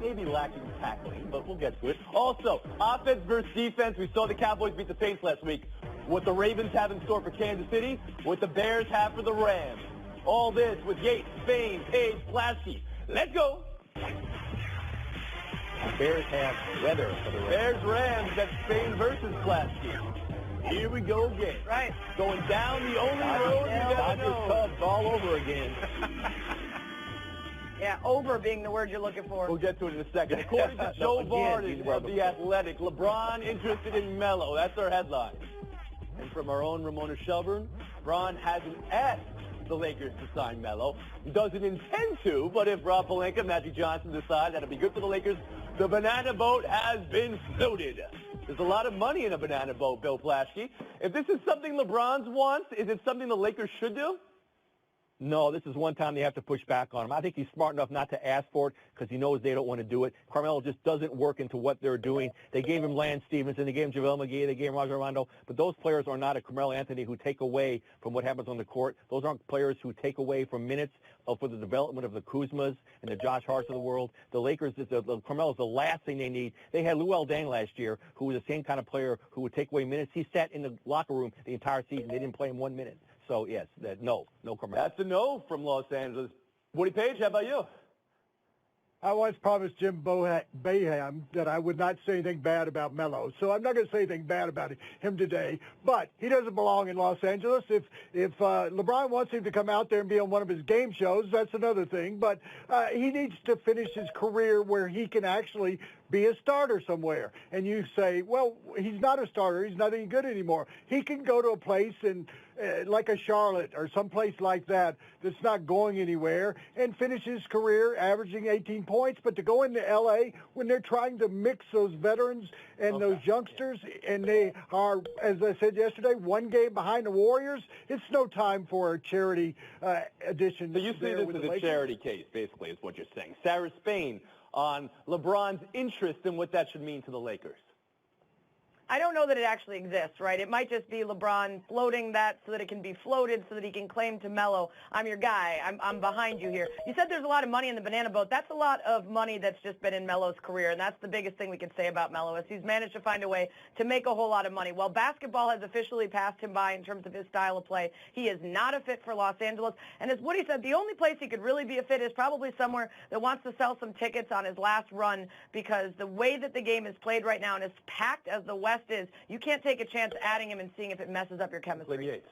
maybe lacking tackling, but we'll get to it. Also, offense versus defense. We saw the Cowboys beat the Saints last week. What the Ravens have in store for Kansas City, what the Bears have for the Rams. All this with Yates, Spain, Page, Plasky. Let's go. Bears have weather for the Rams. Bears-Rams, that's Spain versus Plasky. Here we go again. Right. Going down the only road you never know. Cubs all over again. Yeah, over being the word you're looking for. We'll get to it in a second. According to Joe Varden of The Athletic, LeBron interested in Melo. That's our headline. And from our own Ramona Shelburne, LeBron hasn't asked the Lakers to sign Melo. He doesn't intend to, but if Rob Pelinka, Magic Johnson decide that'll be good for the Lakers, the banana boat has been floated. There's a lot of money in a banana boat, Bill Plaschke. If this is something LeBron wants, is it something the Lakers should do? No, this is one time they have to push back on him. I think he's smart enough not to ask for it because he knows they don't want to do it. Carmelo just doesn't work into what they're doing. They gave him Lance Stevenson, they gave him JaVale McGee, they gave him Rajon Rondo, but those players are not a Carmelo Anthony who take away from what happens on the court. Those aren't players who take away from minutes for the development of the Kuzmas and the Josh Harts of the world. The Lakers, Carmelo's the last thing they need. They had Luol Deng last year, who was the same kind of player who would take away minutes. He sat in the locker room the entire season. They didn't play him 1 minute. So, yes, no Carmelo. That's a no from Los Angeles. Woody Page, how about you? I once promised Jim Boeheim that I would not say anything bad about Melo, so I'm not going to say anything bad about him today. But he doesn't belong in Los Angeles. If LeBron wants him to come out there and be on one of his game shows, that's another thing. But he needs to finish his career where he can actually be a starter somewhere. And you say, well, he's not a starter. He's not any good anymore. He can go to a place and like a Charlotte or someplace like that that's not going anywhere and finish his career averaging 18 points. But to go into L.A. when they're trying to mix those veterans and those youngsters, and they are, as I said yesterday, one game behind the Warriors, it's no time for a charity addition. So you see this as a charity case, basically, is what you're saying. Sarah Spain on LeBron's interest in what that should mean to the Lakers. I don't know that it actually exists, right? It might just be LeBron floating that so that it can be floated so that he can claim to Melo, I'm your guy, I'm behind you here. You said there's a lot of money in the banana boat. That's a lot of money that's just been in Melo's career, and that's the biggest thing we can say about Melo is he's managed to find a way to make a whole lot of money. While basketball has officially passed him by in terms of his style of play, he is not a fit for Los Angeles. And as Woody said, the only place he could really be a fit is probably somewhere that wants to sell some tickets on his last run, because the way that the game is played right now and as packed as the West is, you can't take a chance adding him and seeing if it messes up your chemistry.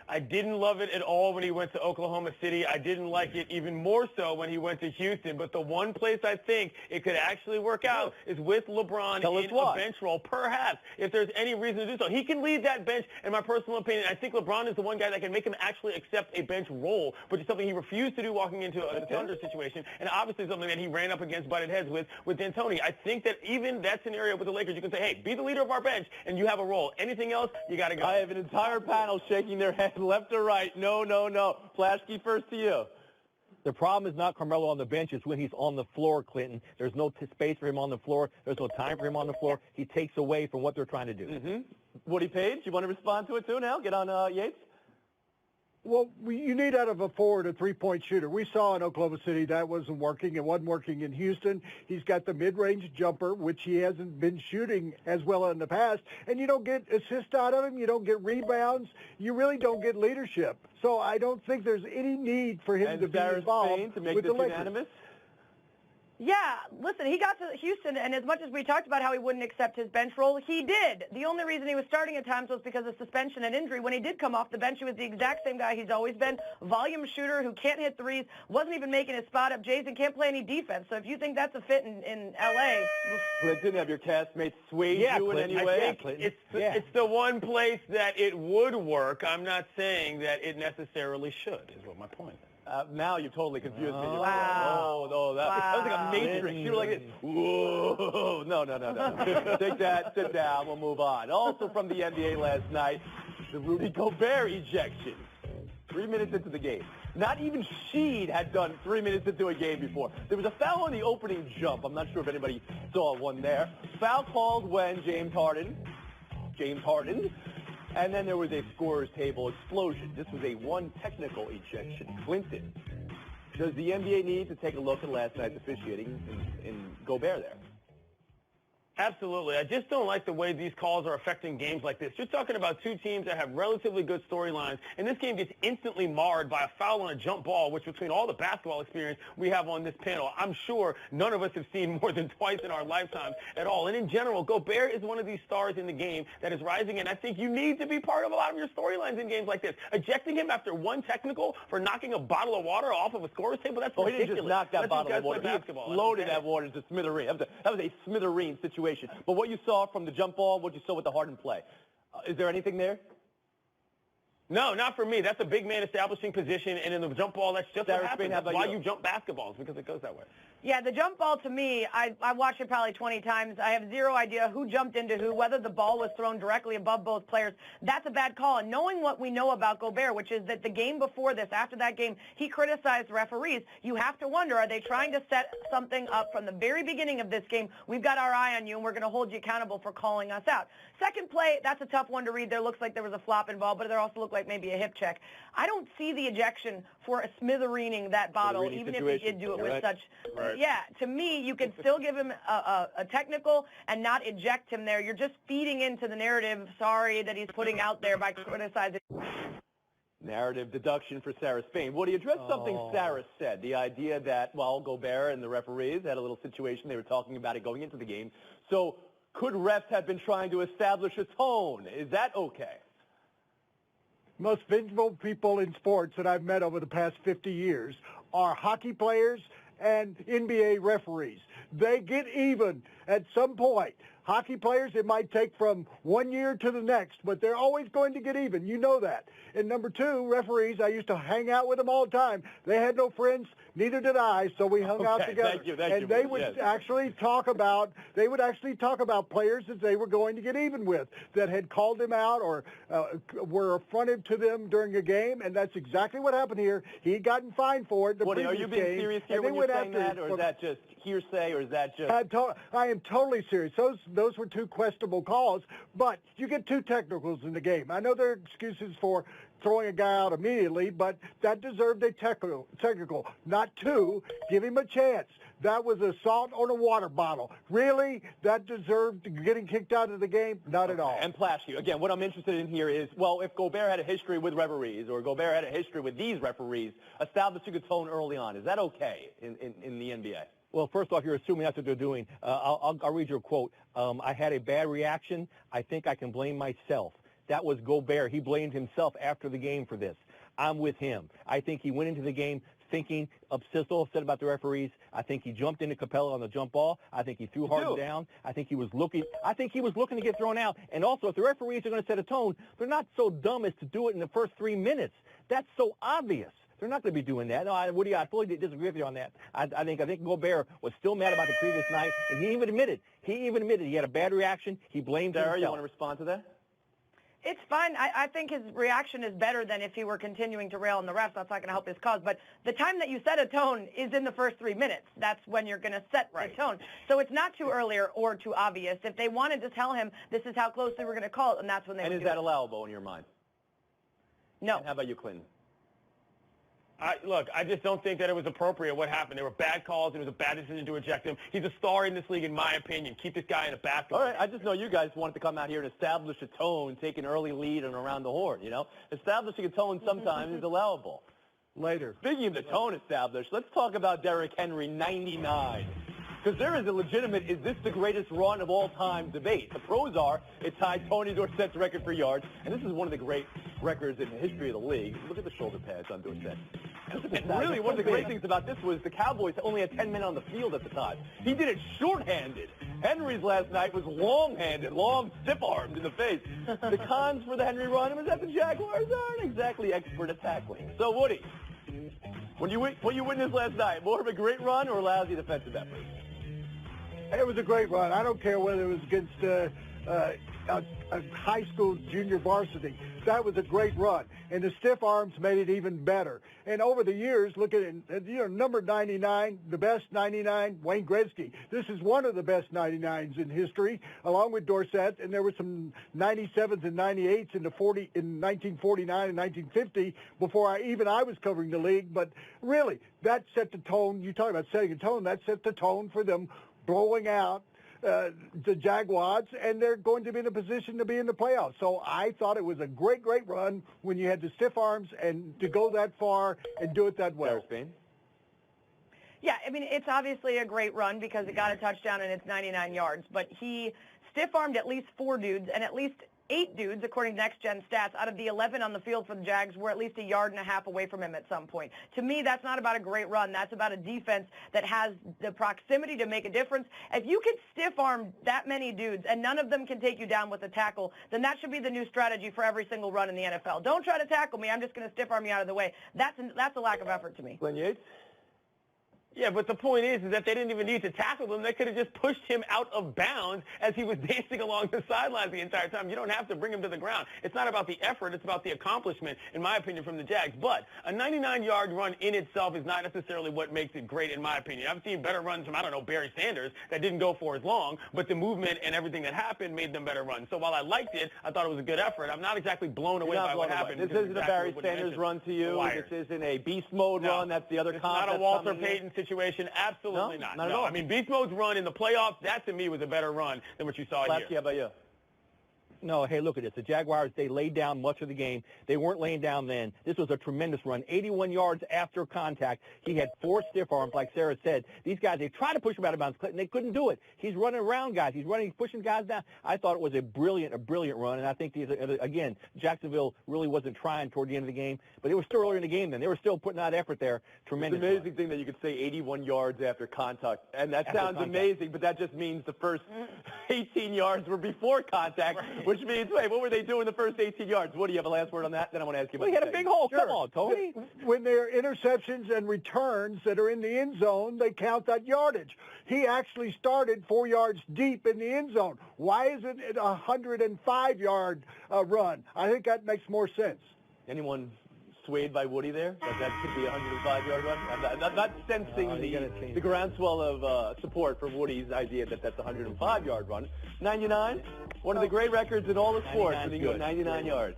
I didn't love it at all when he went to Oklahoma City. I didn't like it even more so when he went to Houston. But the one place I think it could actually work out is with LeBron in a bench role, perhaps, if there's any reason to do so. He can lead that bench, in my personal opinion. I think LeBron is the one guy that can make him actually accept a bench role, which is something he refused to do walking into a Thunder situation, and obviously something that he ran up against, butted heads with D'Antoni. I think that even that scenario with the Lakers, you can say, hey, be the leader of our bench, and you have a role. Anything else, you got to go. I have an entire panel shaking their head left or right. No. Plaschke, first to you. The problem is not Carmelo on the bench. It's when he's on the floor, Clinton. There's no space for him on the floor. There's no time for him on the floor. He takes away from what they're trying to do. Woody Page, you want to respond to it too now? Get on Yates. Well, you need out of a forward a three-point shooter. We saw in Oklahoma City that wasn't working. It wasn't working in Houston. He's got the mid-range jumper, which he hasn't been shooting as well in the past. And you don't get assists out of him. You don't get rebounds. You really don't get leadership. So I don't think there's any need for him to be involved to make with this the Lakers. unanimous. Yeah, listen, he got to Houston, and as much as we talked about how he wouldn't accept his bench role, he did. The only reason he was starting at times was because of suspension and injury. When he did come off the bench, he was the exact same guy he's always been, volume shooter who can't hit threes, wasn't even making his spot up Jays, and can't play any defense. So if you think that's a fit in L.A. Clinton, have your castmates swayed you in any way? It's the one place that it would work. I'm not saying that it necessarily should, is what my point is. Now you've totally confused me. Wow. No, that was like a matrix. You were like this. Whoa. No. Take that. Sit down. We'll move on. Also from the NBA last night, the Rudy Gobert ejection. 3 minutes into the game. Not even Sheed had done 3 minutes into a game before. There was a foul on the opening jump. I'm not sure if anybody saw one there. Foul called when James Harden. And then there was a scorer's table explosion. This was a one technical ejection. Clinton, Does the NBA need to take a look at last night's officiating and Gobert there? Absolutely. I just don't like the way these calls are affecting games like this. You're talking about two teams that have relatively good storylines, and this game gets instantly marred by a foul on a jump ball, which between all the basketball experience we have on this panel, I'm sure none of us have seen more than twice in our lifetime at all. And in general, Gobert is one of these stars in the game that is rising, and I think you need to be part of a lot of your storylines in games like this. Ejecting him after one technical for knocking a bottle of water off of a scorer's table, that's ridiculous. He didn't just knock that bottle of water. He exploded that water into smithereens. That was a smithereen situation. But what you saw from the jump ball, what you saw with the Harden play, is there anything there? No, not for me. That's a big man establishing position, and in the jump ball, that's just what happens. That's why you jump basketballs, because it goes that way. Yeah, the jump ball, to me, I watched it probably 20 times. I have zero idea who jumped into who, whether the ball was thrown directly above both players. That's a bad call. And knowing what we know about Gobert, which is that the game before this, after that game, he criticized referees, you have to wonder, are they trying to set something up from the very beginning of this game? We've got our eye on you, and we're going to hold you accountable for calling us out. Second play, that's a tough one to read. There looks like there was a flop involved, but there also looked like maybe a hip check. I don't see the ejection for a smithereening that bottle, even if he did do it with such... Right. Yeah, to me, you could still give him a technical and not eject him there. You're just feeding into the narrative, sorry, that he's putting out there by criticizing. Narrative deduction for Sarah Spain. Woody, address something Sarah said, the idea that, well, Gobert and the referees had a little situation. They were talking about it going into the game. So could refs have been trying to establish a tone? Is that okay? Most vengeful people in sports that I've met over the past 50 years are hockey players and NBA referees. They get even at some point. Hockey players, it might take from 1 year to the next, but they're always going to get even. You know that. And number two, referees, I used to hang out with them all the time. They had no friends, neither did I, so we hung out together. Thank you, and they would actually talk about players that they were going to get even with, that had called them out or were affronted to them during a game, and that's exactly what happened here. He had gotten fined for it. Woody, are you being serious here when you're saying that, or is that just hearsay, or is that just... I am totally serious. Those were two questionable calls, but you get two technicals in the game. I know there are excuses for throwing a guy out immediately, but that deserved a technical, not two. Give him a chance. That was assault on a water bottle. Really? That deserved getting kicked out of the game? Not at all. And Plaschke, again, what I'm interested in here is, well, if Gobert had a history with referees, or Gobert had a history with these referees, establishing a tone early on, is that okay in the NBA? Well, first off, you're assuming that's what they're doing. I'll read your quote. I had a bad reaction. I think I can blame myself. That was Gobert. He blamed himself after the game for this. I'm with him. I think he went into the game thinking upset about the referees. I think he jumped into Capella on the jump ball. I think he threw Harden down. I think he was looking to get thrown out. And also, if the referees are going to set a tone, they're not so dumb as to do it in the first 3 minutes. That's so obvious. They're not going to be doing that. No, Woody, I fully disagree with you on that. I think Gobert was still mad about the previous night, and he even admitted he had a bad reaction. He blamed himself. You want to respond to that? It's fine. I think his reaction is better than if he were continuing to rail on the refs. That's not going to help his cause. But the time that you set a tone is in the first 3 minutes. That's when you're going to set the tone. So it's not too early or too obvious. If they wanted to tell him this is how closely we're going to call it, and that's when they would do it. And is that allowable in your mind? No. And how about you, Clinton? Look, I just don't think that it was appropriate what happened. There were bad calls, and it was a bad decision to eject him. He's a star in this league, in my opinion. Keep this guy in a basketball. All right, I just know you guys wanted to come out here and establish a tone, take an early lead and around the horn, you know? Establishing a tone sometimes is allowable. Later. Speaking of the tone established, let's talk about Derrick Henry, 99. Because there is a legitimate, is this the greatest run of all time debate. The pros are, it tied Tony Dorsett's record for yards, and this is one of the great records in the history of the league. Look at the shoulder pads on Dorsett. And really, one of the great things about this was the Cowboys only had 10 men on the field at the time. He did it shorthanded. Henry's last night was long-handed, long, stiff-armed in the face. The cons for the Henry run was that the Jaguars aren't exactly expert at tackling. So, Woody, what you witnessed last night, more of a great run or a lousy defensive effort? It was a great run. I don't care whether it was against a high school junior varsity. That was a great run, and the stiff arms made it even better. And over the years, look at it, number 99, the best 99, Wayne Gretzky. This is one of the best 99s in history, along with Dorsett, and there were some 97s and 98s in 1949 and 1950 before I was covering the league. But really, that set the tone. You talk about setting a tone. That set the tone for them blowing out the Jaguars, and they're going to be in a position to be in the playoffs. So I thought it was a great, great run when you had the stiff arms and to go that far and do it that well. Yeah, I mean, it's obviously a great run because it got a touchdown and it's 99 yards. But he stiff-armed at least 4 dudes, and at least 8 dudes, according to Next Gen Stats, out of the 11 on the field for the Jags were at least 1.5 yards away from him at some point. To me, that's not about a great run. That's about a defense that has the proximity to make a difference. If you can stiff-arm that many dudes and none of them can take you down with a tackle, then that should be the new strategy for every single run in the NFL. Don't try to tackle me. I'm just going to stiff-arm you out of the way. That's a lack of effort to me. Glenn Yates? Yeah, but the point is that they didn't even need to tackle him. They could have just pushed him out of bounds as he was dancing along the sidelines the entire time. You don't have to bring him to the ground. It's not about the effort. It's about the accomplishment, in my opinion, from the Jags. But a 99-yard run in itself is not necessarily what makes it great, in my opinion. I've seen better runs from, Barry Sanders that didn't go for as long, but the movement and everything that happened made them better runs. So while I liked it, I thought it was a good effort. I'm not exactly blown away by what happened. This isn't a Barry Sanders run to you. This isn't a beast mode run. That's the other comment. It's not a Walter Payton situation. Absolutely not. Not at all. I mean, Beast Mode's run in the playoffs, that to me was a better run than what you saw here. How about you? No, hey, look at this. The Jaguars, they laid down much of the game. They weren't laying down then. This was a tremendous run. 81 yards after contact. He had 4 stiff arms, like Sarah said. These guys, they tried to push him out of bounds, and they couldn't do it. He's running around guys. He's pushing guys down. I thought it was a brilliant run, and I think, again, Jacksonville really wasn't trying toward the end of the game, but it was still early in the game then. They were still putting out effort there. Tremendous. It's an amazing thing that you could say 81 yards after contact, and that sounds amazing, but that just means the first 18 yards were before contact, which means, wait, what were they doing the first 18 yards? What do you have a last word on that? Then I want to ask you about he had a big hole. Sure. Come on, Tony. When there are interceptions and returns that are in the end zone, they count that yardage. He actually started 4 yards deep in the end zone. Why isn't it a 105-yard run? I think that makes more sense. Anyone swayed by Woody there? That could be a 105-yard run? I'm not sensing the groundswell of support for Woody's idea that that's a 105-yard run. 99, one of the great records in all the sports, and he goes 99 yards.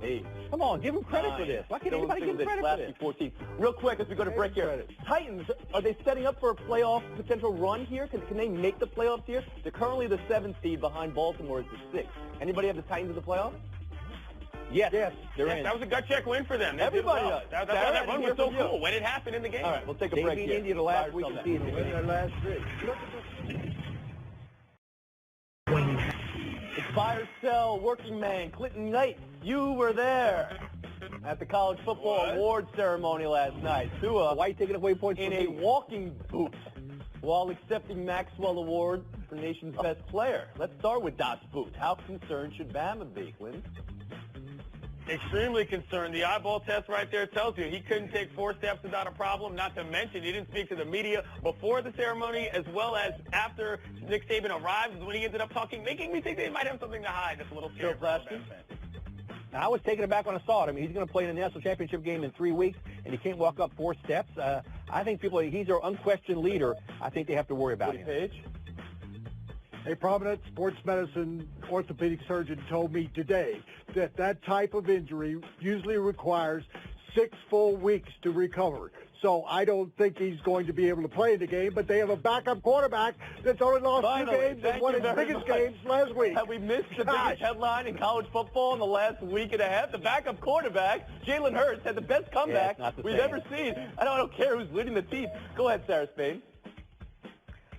Hey. Come on, give him credit for this. Why can't anybody give him credit for this? 14. Real quick, as we go to break here. Titans, are they setting up for a playoff potential run here? Can they make the playoffs here? They're currently the 7th seed behind Baltimore as the 6th. Anybody have the Titans in the playoffs? Yes. They're in. That was a gut check win for them. Everybody does. That run was so cool when it happened in the game. All right, we'll take a break here. They beat India the last week of the season. Their last 3. It's buy or sell, working man, Clinton Knight. You were there at the college football award ceremony last night. Tua, why are you taking away points in a walking boot while accepting Maxwell Award for nation's best player. Let's start with Das Boot. How concerned should Bama be, Quinn? Extremely concerned. The eyeball test right there tells you he couldn't take 4 steps without a problem, not to mention he didn't speak to the media before the ceremony as well as after Nick Saban arrived when he ended up talking, making me think they might have something to hide. That's a little scary. Now, I was taken aback when I saw it. I mean, he's going to play in the national championship game in 3 weeks, and he can't walk up 4 steps. I think he's our unquestioned leader. I think they have to worry about him. Page? A prominent sports medicine orthopedic surgeon told me today that that type of injury usually requires 6 full weeks to recover. So I don't think he's going to be able to play in the game, but they have a backup quarterback that's only lost 2 games and one of his biggest games last week. Have we missed the biggest headline in college football in the last week and a half? The backup quarterback, Jalen Hurts, had the best comeback we've ever seen. I don't care who's leading the team. Go ahead, Sarah Spain.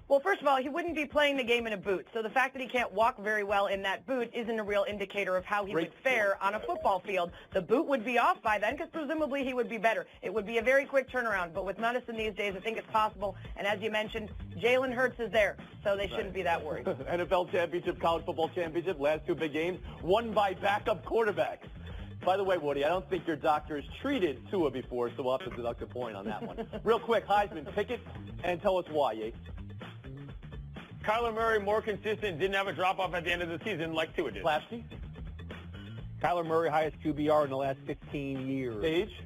Well, first of all, he wouldn't be playing the game in a boot. So the fact that he can't walk very well in that boot isn't a real indicator of how he would fare on a football field. The boot would be off by then because presumably he would be better. It would be a very quick turnaround. But with medicine these days, I think it's possible. And as you mentioned, Jalen Hurts is there, so they shouldn't be that worried. NFL championship, college football championship, last 2 big games, won by backup quarterbacks. By the way, Woody, I don't think your doctor has treated Tua before, so we'll have to deduct a point on that one. Real quick, Heisman, pick it and tell us why, Yates. Kyler Murray more consistent, didn't have a drop-off at the end of the season like Tua did. Flashy? Kyler Murray, highest QBR in the last 15 years. Sage?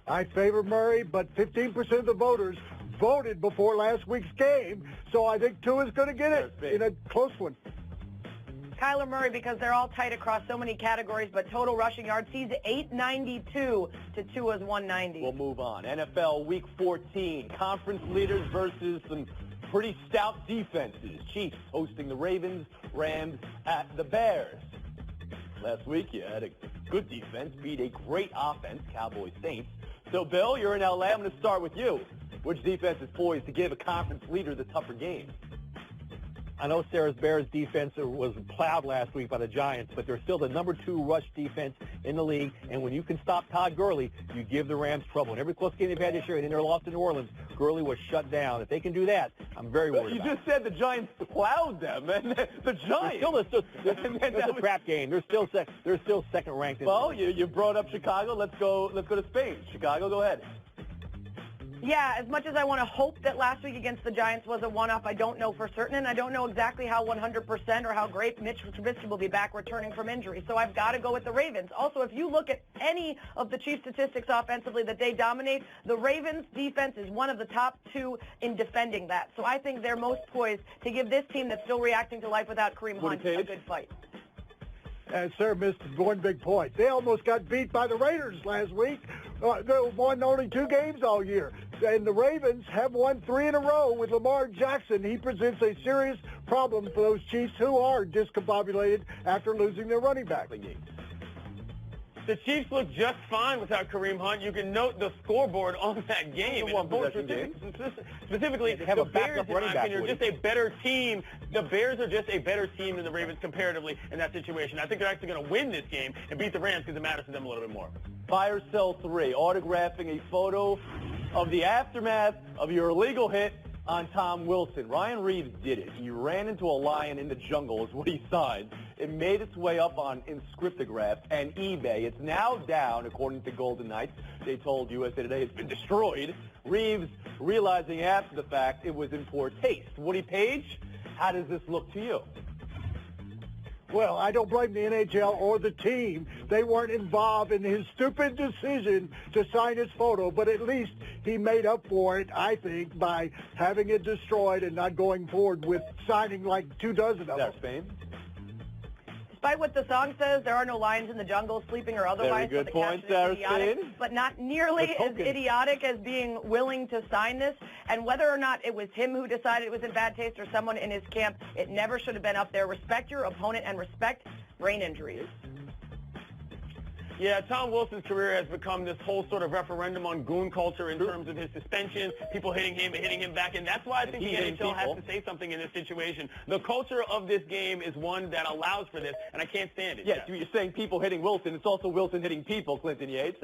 I favor Murray, but 15% of the voters voted before last week's game, so I think Tua's going to get it in a close one. Kyler Murray, because they're all tight across so many categories, but total rushing yards, he's 892 to Tua's 190. We'll move on. NFL Week 14, conference leaders versus some pretty stout defenses. Chiefs hosting the Ravens, Rams at the Bears. Last week, you had a good defense beat a great offense, Cowboys Saints. So, Bill, you're in L.A. I'm going to start with you. Which defense is poised to give a conference leader the tougher game? I know Sarah's Bears defense was plowed last week by the Giants, but they're still the number 2 rush defense in the league. And when you can stop Todd Gurley, you give the Rams trouble. And every close game they've had this year, and in their loss to New Orleans, Gurley was shut down. If they can do that, I'm very worried You about just said the Giants plowed them, and the Giants. It's a crap game. They're still second ranked. Well, you brought up Chicago. Let's go to Spain. Chicago, go ahead. Yeah, as much as I want to hope that last week against the Giants was a one-off, I don't know for certain, and I don't know exactly how 100% or how great Mitch Trubisky will be back returning from injury. So I've got to go with the Ravens. Also, if you look at any of the Chiefs statistics offensively that they dominate, the Ravens' defense is one of the top 2 in defending that. So I think they're most poised to give this team that's still reacting to life without Kareem Hunt a good fight. And Sarah missed one big point. They almost got beat by the Raiders last week. They won only 2 games all year. And the Ravens have won 3 in a row with Lamar Jackson. He presents a serious problem for those Chiefs who are discombobulated after losing their running back. The Chiefs look just fine without Kareem Hunt. You can note the scoreboard on that game. Specifically, they have the a backup Bears, running back, are just a better team. The Bears are just a better team than the Ravens comparatively in that situation. I think they're actually going to win this game and beat the Rams because it matters to them a little bit more. Fire Cell 3, autographing a photo of the aftermath of your illegal hit on Tom Wilson. Ryan Reeves did it. He ran into a lion in the jungle is what he signed. It made its way up on Inscriptograph and eBay. It's now down, according to Golden Knights. They told USA Today it's been destroyed. Reeves, realizing after the fact it was in poor taste. Woody Page, how does this look to you? Well, I don't blame the NHL or the team. They weren't involved in his stupid decision to sign his photo, but at least he made up for it, I think, by having it destroyed and not going forward with signing like 24 of them. Spain. Despite what the song says, there are no lions in the jungle, sleeping or otherwise. Very good so the point, caption is Sarah idiotic, Spain. but not nearly as idiotic as being willing to sign this. And whether or not it was him who decided it was in bad taste or someone in his camp, it never should have been up there. Respect your opponent and respect brain injuries. Yeah, Tom Wilson's career has become this whole sort of referendum on goon culture in terms of his suspension, people hitting him back, and that's why I think the NHL has to say something in this situation. The culture of this game is one that allows for this, and I can't stand it. Yes, you're saying people hitting Wilson. It's also Wilson hitting people, Clinton Yates.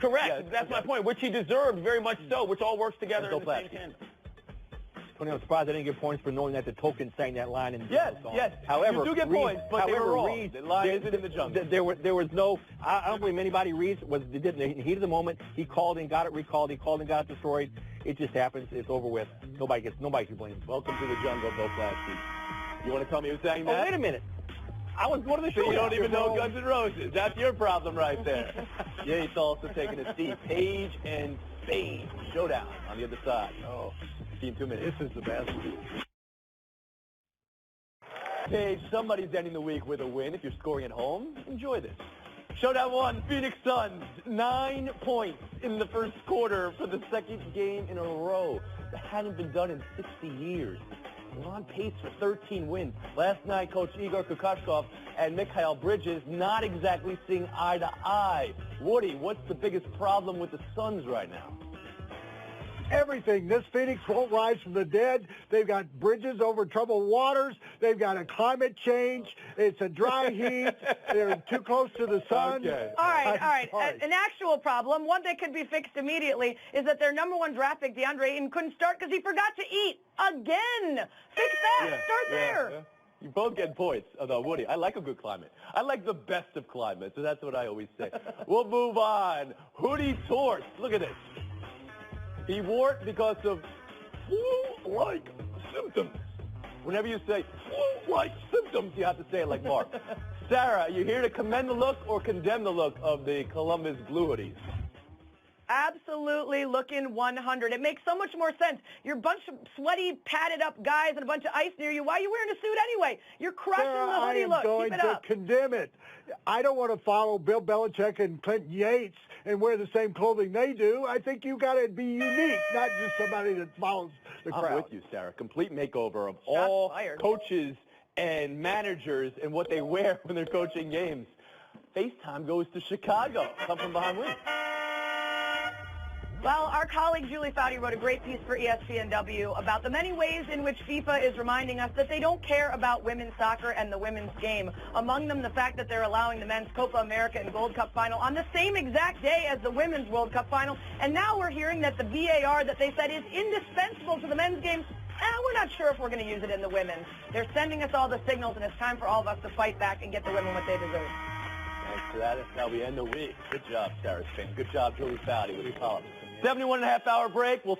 Correct. Yeah, that's my point, which he deserved very much so, which all works together in the same tandem. I'm surprised I didn't get points for knowing that the Token sang that line in the song. Yes. However, you do get points, but they were wrong. Reeves, the line isn't in the jungle. There was no. I don't believe anybody. Reeves did in the heat of the moment. He called and got it recalled. He called and got it destroyed. It just happens. It's over with. Nobody can blame. Welcome to the jungle, Bill Plaschke. You want to tell me who's saying that? Oh, wait a minute. I was one of the So you don't even know Guns N' Roses. That's your problem right there. Yates also taking a seat. Page and Spain. Showdown on the other side. Oh, see in 2 minutes. This is the best. Page, somebody's ending the week with a win. If you're scoring at home, enjoy this. Showdown 1, Phoenix Suns. 9 points in the first quarter for the second game in a row. That hadn't been done in 60 years. We're on pace for 13 wins. Last night, Coach Igor Kokoshkov and Mikhail Bridges not exactly seeing eye to eye. Woody, what's the biggest problem with the Suns right now? Everything. This Phoenix won't rise from the dead. They've got bridges over troubled waters. They've got a climate change. It's a dry heat. They're too close to the sun. Okay. All right. An actual problem, one that could be fixed immediately, is that their number 1 draft pick, DeAndre Ayton, couldn't start because he forgot to eat again. Fix that. Start there. Yeah. You both get points, although, Woody, I like a good climate. I like the best of climate, so that's what I always say. We'll move on. Hoodie Torts. Look at this. He wore it because of flu-like symptoms. Whenever you say, flu-like symptoms, you have to say it like Mark. Sarah, you here to commend the look or condemn the look of the Columbus Blue Hoodies? Absolutely looking 100. It makes so much more sense. You're a bunch of sweaty, padded up guys and a bunch of ice near you. Why are you wearing a suit anyway? You're crushing Sarah, the hoodie look. Keep it up. I am going to condemn it. I don't want to follow Bill Belichick and Clinton Yates and wear the same clothing they do. I think you got to be unique, not just somebody that follows the crowd. I'm with you, Sarah. Complete makeover of all coaches and managers and what they wear when they're coaching games. FaceTime goes to Chicago. Come from behind win. Well, our colleague Julie Foudy wrote a great piece for ESPNW about the many ways in which FIFA is reminding us that they don't care about women's soccer and the women's game. Among them, the fact that they're allowing the men's Copa America and Gold Cup final on the same exact day as the women's World Cup final. And now we're hearing that the VAR that they said is indispensable to the men's game, we're not sure if we're going to use it in the women's. They're sending us all the signals, and it's time for all of us to fight back and get the women what they deserve. Thanks for that. That's how we end the week. Good job, Sarah Spain. Good job, Julie Foudy with the column. 71.5-hour break. We'll